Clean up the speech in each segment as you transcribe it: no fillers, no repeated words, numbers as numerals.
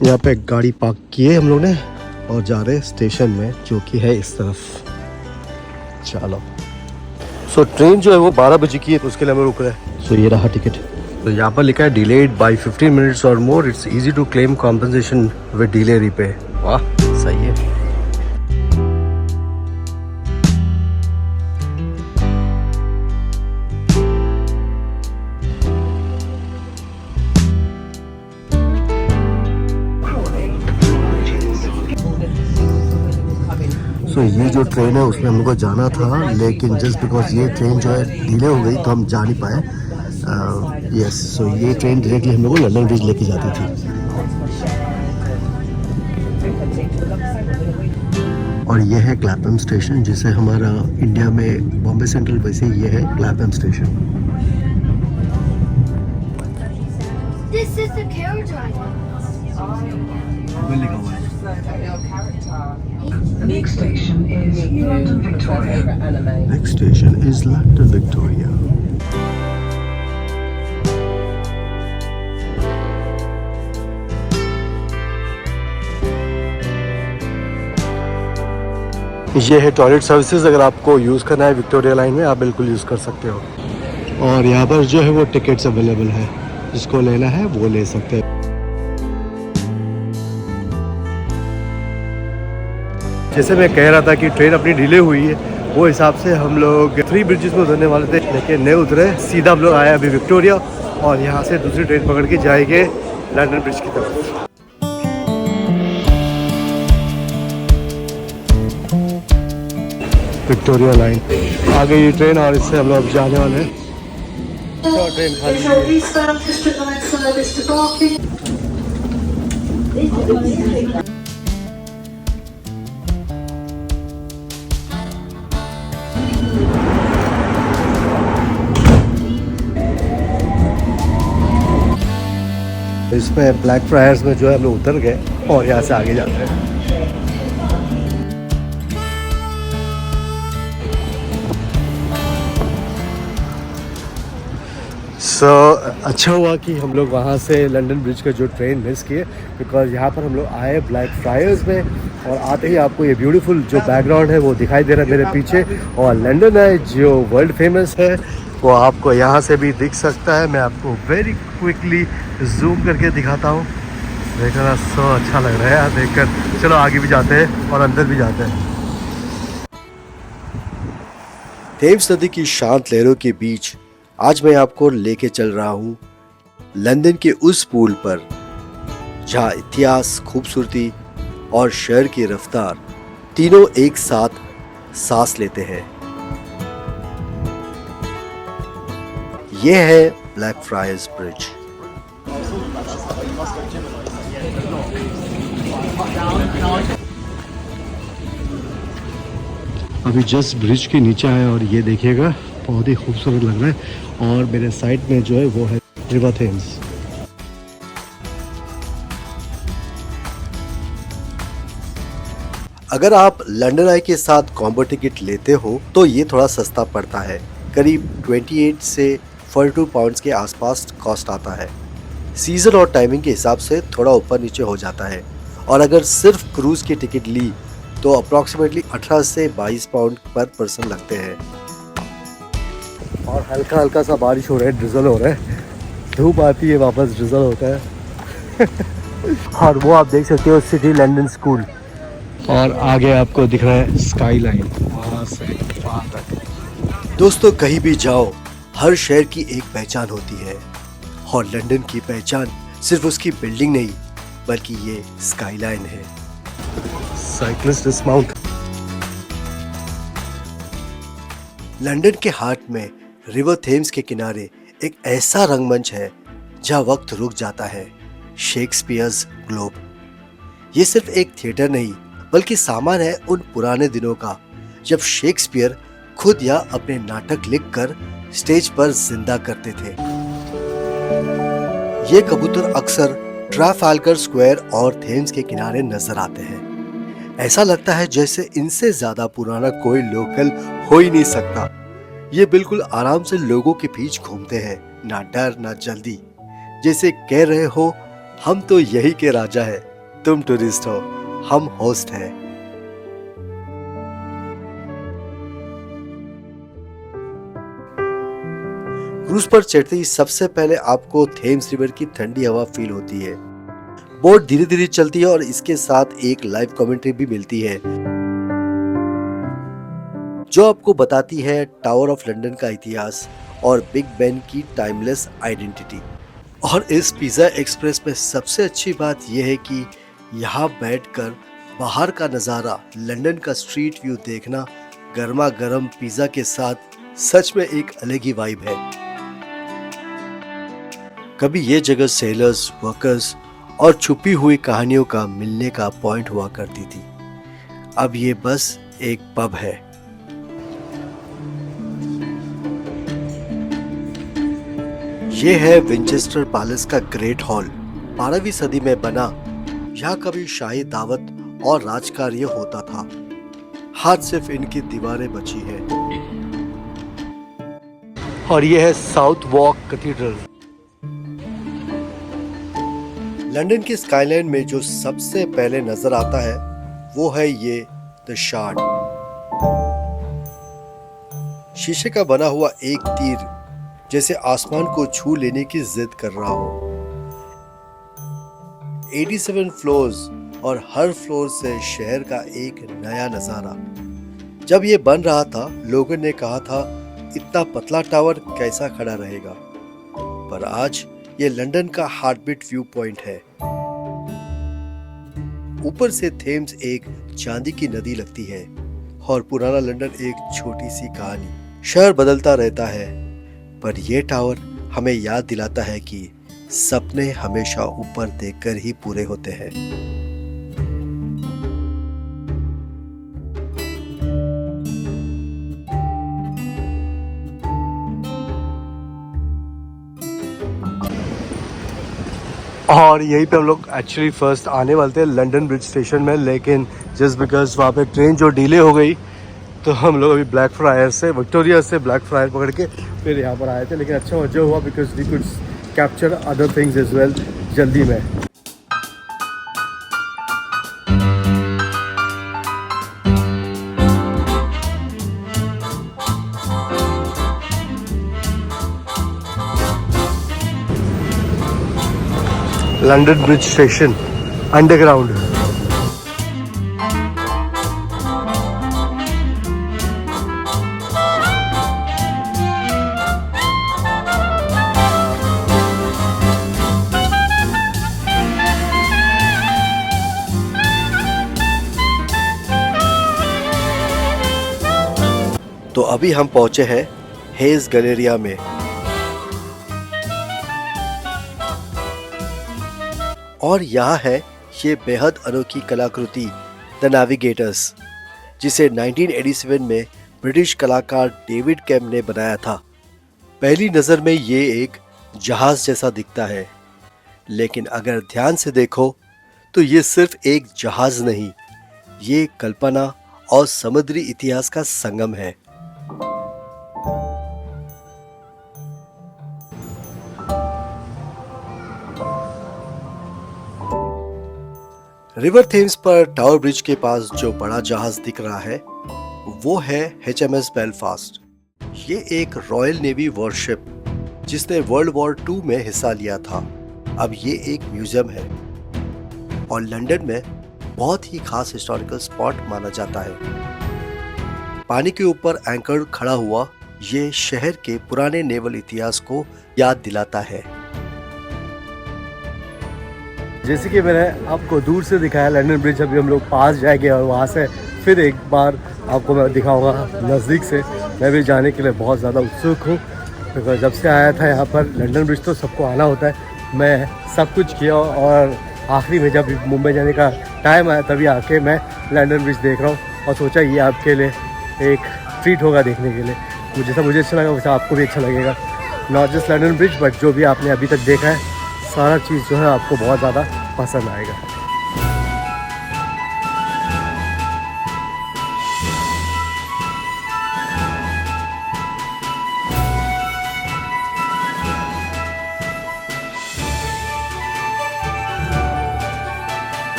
यहाँ पे गाड़ी पार्क की है हम लोग ने और जा रहे हैं स्टेशन में, जो कि है इस तरफ। चलो। सो ट्रेन जो है वो 12 बजे की है, तो उसके लिए हम रुक रहे हैं। सो ये रहा टिकट। तो यहाँ पर लिखा है डिलेड बाय 15 मिनट्स और more, it's easy to claim compensation with delay repay. वाह, सही है। सो ये जो ट्रेन है उसमें हम लोग को जाना था, लेकिन जस्ट बिकॉज ये ट्रेन जो है डिले हो गई तो हम जा नहीं पाए। यस, सो ये ट्रेन डायरेक्टली हम लोग को लंदन ब्रिज लेके जाती थी। और ये है क्लैपहम स्टेशन, जिसे हमारा इंडिया में बॉम्बे सेंट्रल, वैसे ये है क्लैपहम station. This is the carriage ride. Next station is London Victoria. Next station is London Victoria. ये है टॉयलेट सर्विसेज, अगर आपको यूज़ करना है विक्टोरिया लाइन में आप बिल्कुल यूज़ कर सकते हो। और यहाँ पर जो है वो टिकट्स अवेलेबल है, जिसको लेना है वो ले सकते हैं। जैसे मैं कह रहा था कि ट्रेन अपनी डिले हुई है, वो हिसाब से हम लोग 3 ब्रिजेस में उतरने वाले थे, लेकिन नहीं उतरे। सीधा हम लोग आए अभी विक्टोरिया और यहाँ से दूसरी ट्रेन पकड़ के जाएंगे लंदन ब्रिज की तरफ। विक्टोरिया लाइन आ गई ये ट्रेन और इससे हम लोग अब जाने वाले हैं। तो ट्रेन खाली है। इसमें ब्लैक फ्रायर्स में जो है हम लोग उतर गए और यहाँ से आगे जाते हैं। अच्छा हुआ कि हम लोग वहाँ से लंदन ब्रिज का जो ट्रेन मिस किए, बिकॉज यहाँ पर हम लोग आए ब्लैक फ्रायर्स में और आते ही आपको ये ब्यूटीफुल जो बैकग्राउंड है वो दिखाई दे रहा है मेरे पीछे। और लंदन है जो वर्ल्ड फेमस है, वो आपको यहाँ से भी दिख सकता है। मैं आपको वेरी क्विकली जूम करके दिखाता हूँ। देखना सो अच्छा लग रहा है यार देखकर। चलो आगे भी जाते हैं और अंदर भी जाते हैं। थेम्स नदी की शांत लहरों के बीच आज मैं आपको लेके चल रहा हूँ लंदन के उस पुल पर, जहाँ इतिहास, खूबसूरती और शहर की रफ्तार तीनों एक साथ सांस लेते हैं। यह है ब्लैक फ्रायर्स ब्रिज। अभी जस्ट ब्रिज के नीचे आए और ये देखिएगा बहुत ही खूबसूरत लग रहा है। और मेरे साइड में जो है वो है रिवर थेम्स। अगर आप लंदन आई के साथ कॉम्बो टिकट लेते हो तो ये थोड़ा सस्ता पड़ता है, करीब 28 से 42 पाउंड्स के आसपास कॉस्ट आता है। सीजन और टाइमिंग के हिसाब से थोड़ा ऊपर नीचे हो जाता है। और अगर सिर्फ क्रूज की टिकट ली तो अप्रॉक्सीमेटली 18 से 22 पाउंड पर पर्सन लगते हैं। और हल्का हल्का सा बारिश हो रहा है, ड्रिजल हो रहा है, धूप आती है वापस ड्रिजल होता है। और वो आप देख सकते हो सिटी लंदन स्कूल, और आगे आपको दिख रहा है स्काई लाइन वहाँ से वहाँ तक। दोस्तों कहीं भी जाओ हर शहर की एक पहचान होती है, और लंदन की पहचान सिर्फ उसकी बिल्डिंग नहीं बल्कि ये स्काई लाइन है। Cyclist dismount. लंदन के हार्ट में रिवर थेम्स के किनारे एक ऐसा रंगमंच है जहां वक्त रुक जाता है, शेक्सपियर्स ग्लोब। ये सिर्फ एक थिएटर नहीं बल्कि सामान है उन पुराने दिनों का जब शेक्सपियर खुद या अपने नाटक लिखकर स्टेज पर जिंदा करते थे। ये कबूतर अक्सर ट्राफाल्गर स्क्वायर और थेम्स के किनारे नजर आते हैं। ऐसा लगता है जैसे इनसे ज्यादा पुराना कोई लोकल हो ही नहीं सकता। ये बिल्कुल आराम से लोगों के बीच घूमते हैं, ना डर ना जल्दी, जैसे कह रहे हो हम तो यही के राजा है। तुम टूरिस्ट हो, हम होस्ट हैं। क्रूज पर चढ़ते ही सबसे पहले आपको थेम्स रिवर की ठंडी हवा फील होती है। बोट धीरे धीरे चलती है और इसके साथ एक लाइव कमेंट्री भी मिलती है जो आपको बताती है टावर ऑफ लंदन का इतिहास और बिग बेन की टाइमलेस आइडेंटिटी। और इस पिज़्ज़ा एक्सप्रेस में सबसे अच्छी बात यह है कि यहाँ बैठकर बाहर का नज़ारा, लंदन का स्ट्रीट व्यू देखना गर्मा गर्म पिज़्ज़ा के साथ सच में एक अलग ही वाइब है। कभी ये जगह सेलर्स, वर्कर्स और छुपी हुई कहानियों का मिलने का पॉइंट हुआ करती थी। अब ये बस एक पब है। ये है विंचेस्टर पैलेस का ग्रेट हॉल। 12वीं सदी में बना, यहाँ कभी शाही दावत और राजकार्य होता था। आज सिर्फ इनकी दीवारें बची हैं। और ये है साउथ वॉक कैथेड्रल। लंदन की स्काईलाइन में जो सबसे पहले नजर आता है वो है ये द शार्ड। शीशे का बना हुआ एक तीर जैसे आसमान को छू लेने की जिद कर रहा हो। 87 फ्लोर्स और हर फ्लोर से शहर का एक नया नजारा। जब ये बन रहा था, लोगों ने कहा था इतना पतला टावर कैसा खड़ा रहेगा, पर आज ये लंदन का हार्टबीट व्यू पॉइंट है। ऊपर से थेम्स एक चांदी की नदी लगती है और पुराना लंदन एक छोटी सी कहानी। शहर बदलता रहता है, पर यह टावर हमें याद दिलाता है कि सपने हमेशा ऊपर देखकर ही पूरे होते हैं। और यहीं पे हम लोग एक्चुअली फर्स्ट आने वाले थे लंदन ब्रिज स्टेशन में, लेकिन जस्ट बिकॉज वहाँ पे ट्रेन जो डिले हो गई तो हम लोग अभी ब्लैक फ्रायर से, विक्टोरिया से ब्लैक फ्रायर पकड़ के फिर यहाँ पर आए थे। लेकिन अच्छा मजा हुआ because we could capture other things as well जल्दी में। London Bridge station underground. तो अभी हम पहुंचे हैं हेज गैलेरिया में। और यहाँ है ये बेहद अनोखी कलाकृति द नेविगेटर्स, जिसे 1987 में ब्रिटिश कलाकार डेविड कैम ने बनाया था। पहली नज़र में ये एक जहाज जैसा दिखता है, लेकिन अगर ध्यान से देखो तो ये सिर्फ एक जहाज नहीं, ये कल्पना और समुद्री इतिहास का संगम है। रिवर थेम्स पर टावर ब्रिज के पास जो बड़ा जहाज दिख रहा है वो है HMS बेलफास्ट। ये एक रॉयल नेवी वॉरशिप जिसने वर्ल्ड वॉर 2 में हिस्सा लिया था। अब ये एक म्यूजियम है और लंदन में बहुत ही खास हिस्टोरिकल स्पॉट माना जाता है। पानी के ऊपर एंकर खड़ा हुआ ये शहर के पुराने नेवल इतिहास को याद दिलाता है। जैसे कि मैंने आपको दूर से दिखाया लंदन ब्रिज, अभी हम लोग पास जाएंगे और वहाँ से फिर एक बार आपको मैं दिखाऊंगा नज़दीक से। मैं भी जाने के लिए बहुत ज़्यादा उत्सुक हूँ, क्योंकि जब से आया था यहाँ पर लंदन ब्रिज तो सबको आना होता है। मैं सब कुछ किया और आखिरी में जब मुंबई जाने का टाइम आया तभी आके मैं लंदन ब्रिज देख रहा हूँ और सोचा ये आपके लिए एक ट्रीट होगा देखने के लिए। मुझे अच्छा लगा वैसा आपको भी अच्छा लगेगा। Not just London bridge but जो भी आपने अभी तक देखा है सारा चीज़ जो है आपको बहुत ज़्यादा पसंद आएगा।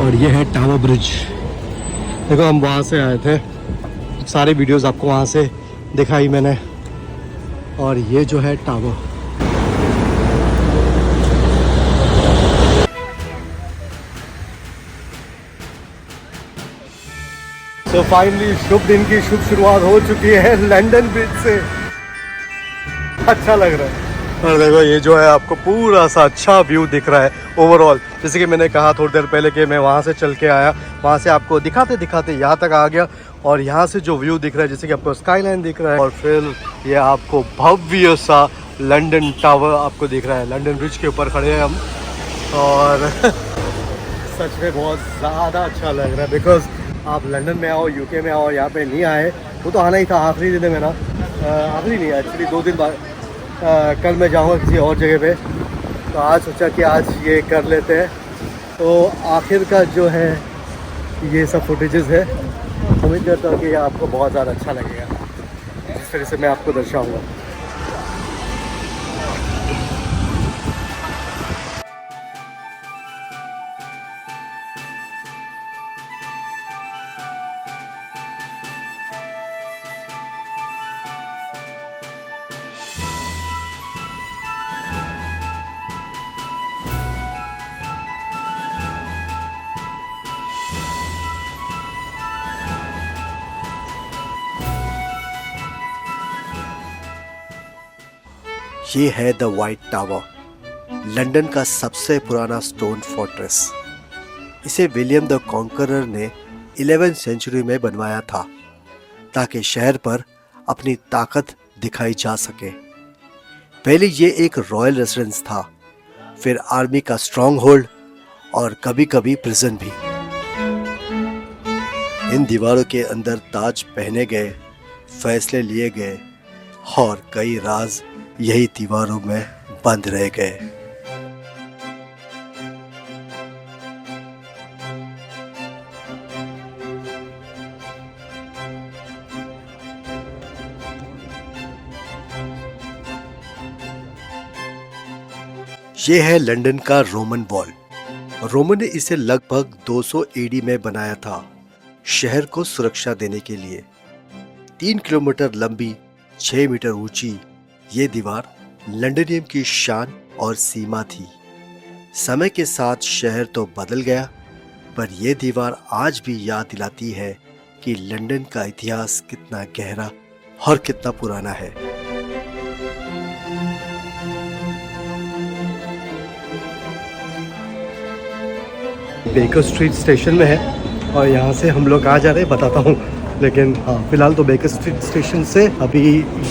और ये है टावर ब्रिज। देखो हम वहाँ से आए थे, सारे वीडियोस आपको वहाँ से दिखाई मैंने। और ये जो है टावर, तो फाइनली शुभ दिन की शुभ शुरुआत हो चुकी है लंदन ब्रिज से। अच्छा लग रहा है। और देखो ये जो है आपको पूरा सा अच्छा व्यू दिख रहा है ओवरऑल। जैसे कि मैंने कहा थोड़ी देर पहले कि मैं वहाँ से चल के आया, वहाँ से आपको दिखाते दिखाते यहाँ तक आ गया। और यहाँ से जो व्यू दिख रहा है, जैसे कि आपको स्काई लाइन दिख रहा है, और फिर ये आपको भव्य सा लंदन टावर आपको दिख रहा है। लंदन ब्रिज के ऊपर खड़े हैं हम, और सच में बहुत ज़्यादा अच्छा लग रहा है। बिकॉज आप लंदन में आओ, यूके में आओ, यहाँ पे नहीं आए, वो तो आना ही था। आखिरी दिन है मेरा, आखिरी नहीं है एक्चुअली, 2 दिन बाद कल मैं जाऊँगा किसी और जगह पे। तो आज सोचा कि आज ये कर लेते हैं। तो आखिर का जो है ये सब फुटेजेस है, उम्मीद करता हूँ कि ये आपको बहुत ज़्यादा अच्छा लगेगा, जिस तरह से मैं आपको दर्शाऊँगा। ये है द वाइट टावर, लंदन का सबसे पुराना स्टोन फोर्ट्रेस। इसे विलियम द कॉन्करर ने 11वीं सेंचुरी में बनवाया था, ताकि शहर पर अपनी ताकत दिखाई जा सके। पहले ये एक रॉयल रेसिडेंस था, फिर आर्मी का स्ट्रॉन्ग होल्ड, और कभी कभी प्रिजन भी। इन दीवारों के अंदर ताज पहने गए, फैसले लिए गए, और कई राज यही दीवारों में बंद रह गए। ये है लंदन का रोमन वॉल। रोमन ने इसे लगभग 200 एडी में बनाया था, शहर को सुरक्षा देने के लिए। 3 किलोमीटर लंबी, 6 मीटर ऊंची ये दीवार लंदनियम की शान और सीमा थी। समय के साथ शहर तो बदल गया, पर यह दीवार आज भी याद दिलाती है कि लंदन का इतिहास कितना गहरा और कितना पुराना है। बेकर स्ट्रीट स्टेशन में है, और यहाँ से हम लोग आ जा रहे हैं, बताता हूँ। लेकिन हाँ, फिलहाल तो बेकर स्ट्रीट स्टेशन से अभी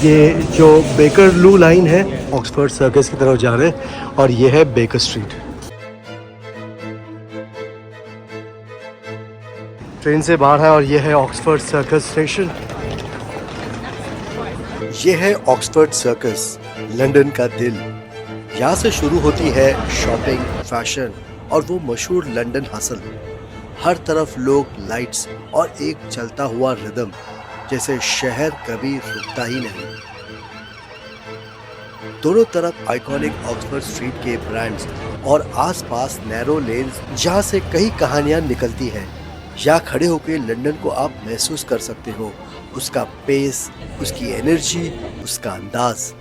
ये जो बेकर लू लाइन है, ऑक्सफोर्ड सर्कस की तरफ जा रहे हैं, और ये है बेकर स्ट्रीट। ट्रेन से बाहर है, और ये है ऑक्सफोर्ड सर्कस स्टेशन। ये है ऑक्सफोर्ड सर्कस, लंदन का दिल। यहाँ से शुरू होती है शॉपिंग, फैशन और वो मशहूर लंदन हसल। हर तरफ लोग, लाइट्स और एक चलता हुआ रिदम, जैसे शहर कभी रुकता ही नहीं। दोनों तरफ आइकॉनिक ऑक्सफोर्ड स्ट्रीट के ब्रांड्स और आसपास नैरो लेन्स, जहां से कई कहानियां निकलती हैं। यहाँ खड़े होकर लंदन को आप महसूस कर सकते हो, उसका पेस, उसकी एनर्जी, उसका अंदाज।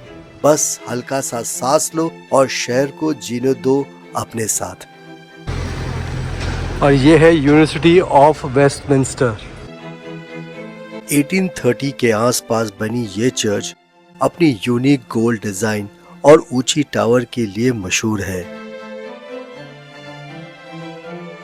बस हल्का सा सांस लो और शहर को जीने दो अपने साथ। और ये है यूनिवर्सिटी ऑफ वेस्टमिंस्टर। 1830 के आसपास बनी ये चर्च अपनी यूनिक गोल्ड डिजाइन और ऊंची टावर के लिए मशहूर है।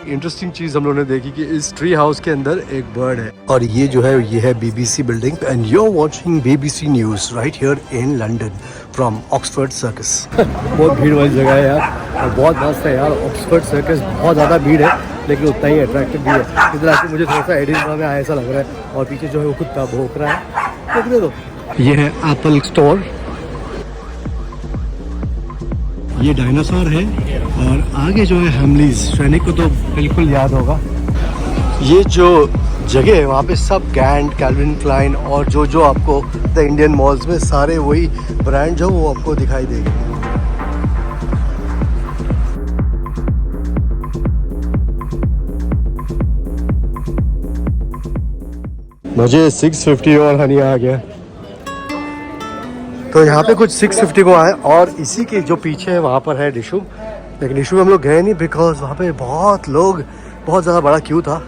इंटरेस्टिंग चीज हम लोगों ने देखी कि इस ट्री हाउस के अंदर एक बर्ड है, और ये जो है ये है BBC building, and you are watching BBC news right here in London from Oxford Circus. बहुत भीड़ वाली जगह है यार, और बहुत मस्त है यार। ऑक्सफोर्ड सर्कस बहुत ज़्यादा भीड़ है, लेकिन उतना ही अट्रैक्टिव भी है। इधर आके मुझे थोड़ा सा एडिटिंग में आया ऐसा लग रहा है, और पीछे जो है वो कुत्ता भौंक रहा है। देखने दो। ये है एप्पल स्टोर, ये डायनासोर है, और आगे जो है हैमलीज। सैनिक को तो बिल्कुल याद होगा। ये जो जगह है वहाँ पे सब गैंट, कैल्विन क्लाइन और जो आपको द इंडियन मॉल्स में सारे वही ब्रांड जो वो आपको दिखाई देंगे। मुझे 650 और हनी आ गया। तो यहाँ पे कुछ 650 को आए और इसी के जो पीछे है वहाँ पर है डिशुम। लेकिन डिशुम हम लोग गए नहीं बिकॉज वहाँ पे बहुत बहुत ज़्यादा बड़ा क्यू था,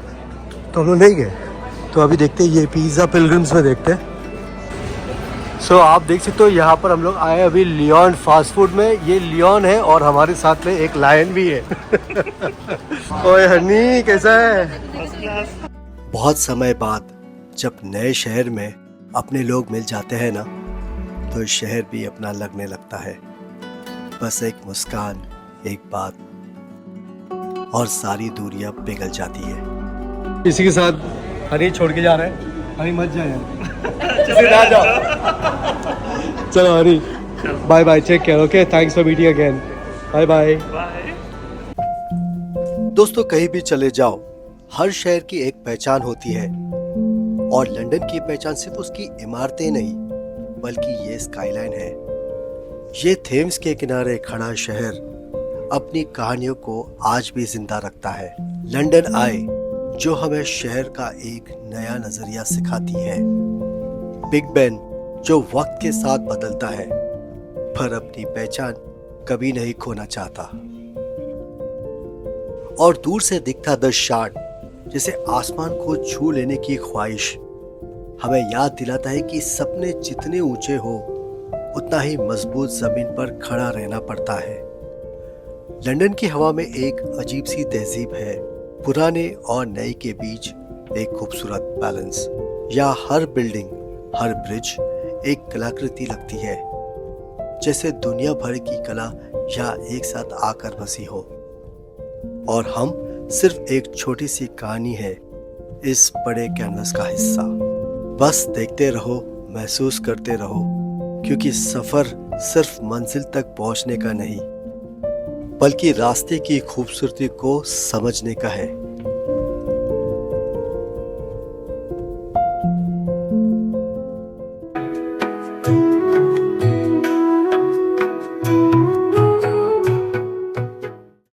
तो हम लोग नहीं गए। तो अभी देखते हैं ये पिज़्ज़ा पिलग्रिम्स में देखते हैं। सो आप देख सकते हो यहाँ पर हम लोग आए अभी लियोन फास्ट फूड में। ये लियोन है और हमारे साथ में एक लायन भी है। ओए हनी कैसा है? बहुत समय बाद जब नए शहर में अपने लोग मिल जाते हैं ना, तो शहर भी अपना लगने लगता है। बस एक मुस्कान, एक बात और सारी दूरियां पिघल जाती है। इसी के साथ हनी छोड़ के जा रहा है। हनी मत जाए ना जाओ। चलो honey bye bye, take care, okay, thanks for meeting again, bye bye. दोस्तों कहीं भी चले जाओ, हर शहर की एक पहचान होती है और लंदन की पहचान सिर्फ उसकी इमारतें नहीं बल्कि ये स्काईलाइन है। ये थेम्स के किनारे खड़ा शहर अपनी कहानियों को आज भी जिंदा रखता है। लंदन आए जो हमें शहर का एक नया नजरिया सिखाती है। बिग बेन जो वक्त के साथ बदलता है पर अपनी पहचान कभी नहीं खोना चाहता। और दूर से दिखता द शार्ड जैसे आसमान को छू लेने की ख्वाहिश हमें याद दिलाता है कि सपने जितने ऊंचे हो उतना ही मजबूत जमीन पर खड़ा रहना पड़ता है। लंदन की हवा में एक अजीब सी तहजीब है, पुराने और नए के बीच एक खूबसूरत बैलेंस। या हर बिल्डिंग, हर ब्रिज एक कलाकृति लगती है, जैसे दुनिया भर की कला यहाँ एक साथ आकर बसी हो और हम सिर्फ एक छोटी सी कहानी है इस बड़े कैनवस का हिस्सा। बस देखते रहो, महसूस करते रहो, क्योंकि सफर सिर्फ मंजिल तक पहुंचने का नहीं बल्कि रास्ते की खूबसूरती को समझने का है।